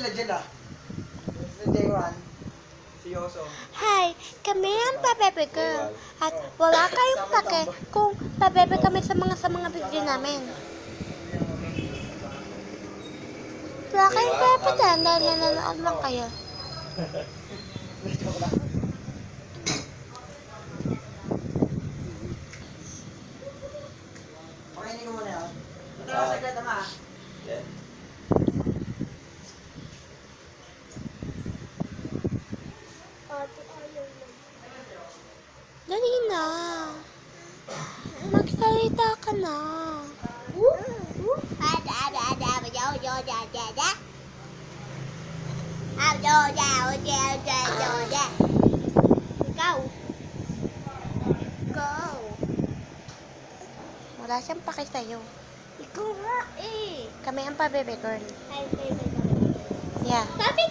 sila dyan ah. Si Day1. Si Yoso. Hi, kami ang Pabebe Girl. At wala kayong pake kung pabebe kami sa mga video namin. Wala kayong pepatan dahil nanonood lang kayo. Joke lang. Pakinggan ko muna yun. Ito lang saglit ama ah. Dali na. Magsalita ka na. Ikaw. Go. Wala siyang paki sa'yo. Ikaw nga eh. Kami ang Pabebe Girl. Hi, baby. Yeah. Sabi